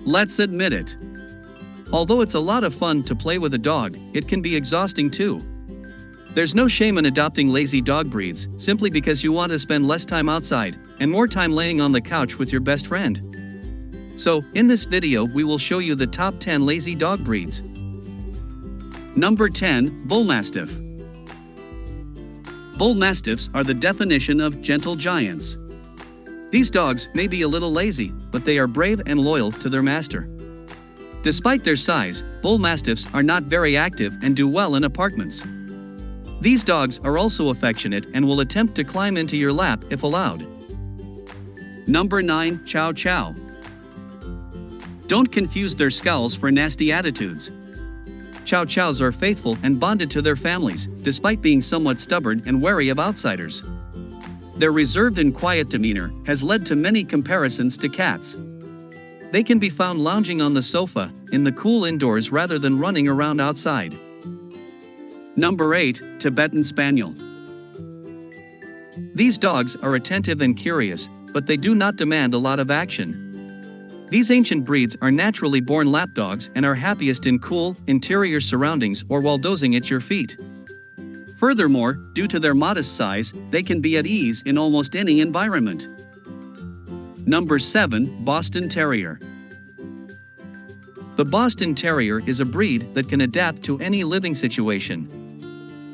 Let's admit it. Although it's a lot of fun to play with a dog, it can be exhausting too. There's no shame in adopting lazy dog breeds simply because you want to spend less time outside and more time laying on the couch with your best friend. So, in this video we will show you the top 10 lazy dog breeds. Number 10, Bull Mastiff. Bull Mastiffs are the definition of gentle giants. These dogs may be a little lazy, but they are brave and loyal to their master. Despite their size, Bull Mastiffs are not very active and do well in apartments. These dogs are also affectionate and will attempt to climb into your lap if allowed. Number 9, Chow Chow. Don't confuse their scowls for nasty attitudes. Chow Chows are faithful and bonded to their families, despite being somewhat stubborn and wary of outsiders. Their reserved and quiet demeanor has led to many comparisons to cats. They can be found lounging on the sofa, in the cool indoors rather than running around outside. Number 8, Tibetan Spaniel. These dogs are attentive and curious, but they do not demand a lot of action. These ancient breeds are naturally born lapdogs and are happiest in cool, interior surroundings or while dozing at your feet. Furthermore, due to their modest size, they can be at ease in almost any environment. Number 7, Boston Terrier. The Boston Terrier is a breed that can adapt to any living situation.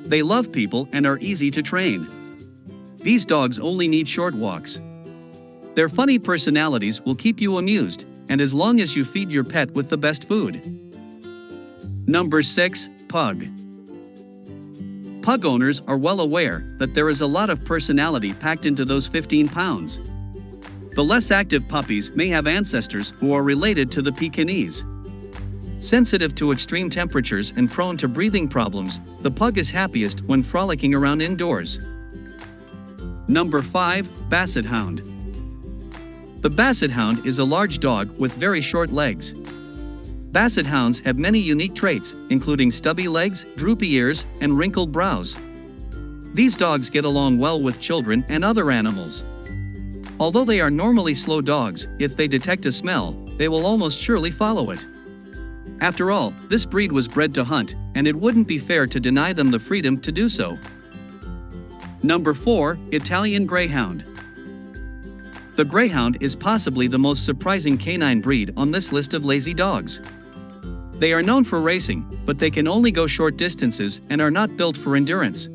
They love people and are easy to train. These dogs only need short walks. Their funny personalities will keep you amused, and as long as you feed your pet with the best food. Number 6, Pug. Pug owners are well aware that there is a lot of personality packed into those 15 pounds. The less active puppies may have ancestors who are related to the Pekingese. Sensitive to extreme temperatures and prone to breathing problems, the pug is happiest when frolicking around indoors. Number 5, Basset Hound. The Basset Hound is a large dog with very short legs. Basset Hounds have many unique traits, including stubby legs, droopy ears, and wrinkled brows. These dogs get along well with children and other animals. Although they are normally slow dogs, if they detect a smell, they will almost surely follow it. After all, this breed was bred to hunt, and it wouldn't be fair to deny them the freedom to do so. Number 4, Italian Greyhound. The Greyhound is possibly the most surprising canine breed on this list of lazy dogs. They are known for racing, but they can only go short distances and are not built for endurance.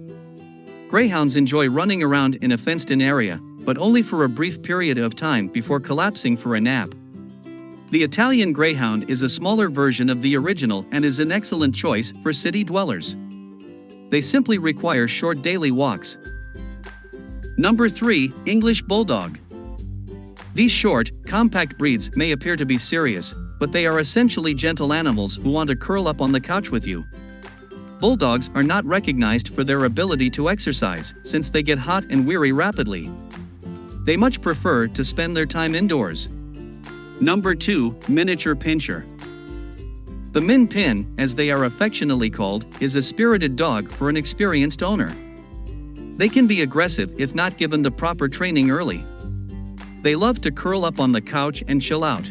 Greyhounds enjoy running around in a fenced-in area, but only for a brief period of time before collapsing for a nap. The Italian Greyhound is a smaller version of the original and is an excellent choice for city dwellers. They simply require short daily walks. Number 3, English Bulldog. These short, compact breeds may appear to be serious, but they are essentially gentle animals who want to curl up on the couch with you. Bulldogs are not recognized for their ability to exercise, since they get hot and weary rapidly. They much prefer to spend their time indoors. Number 2, Miniature Pinscher. The Min Pin, as they are affectionately called, is a spirited dog for an experienced owner. They can be aggressive if not given the proper training early. They love to curl up on the couch and chill out.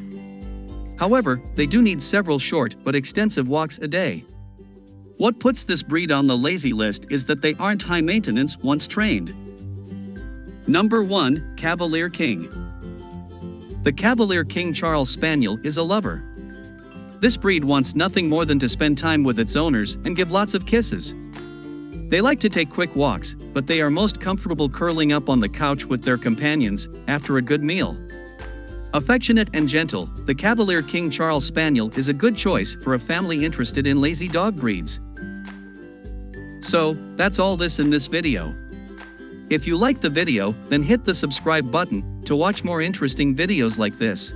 However, they do need several short but extensive walks a day. What puts this breed on the lazy list is that they aren't high maintenance once trained. Number 1, Cavalier King. The Cavalier King Charles Spaniel is a lover. This breed wants nothing more than to spend time with its owners and give lots of kisses. They like to take quick walks, but they are most comfortable curling up on the couch with their companions after a good meal. Affectionate and gentle, the Cavalier King Charles Spaniel is a good choice for a family interested in lazy dog breeds. So, that's all in this video. If you liked the video, then hit the subscribe button to watch more interesting videos like this.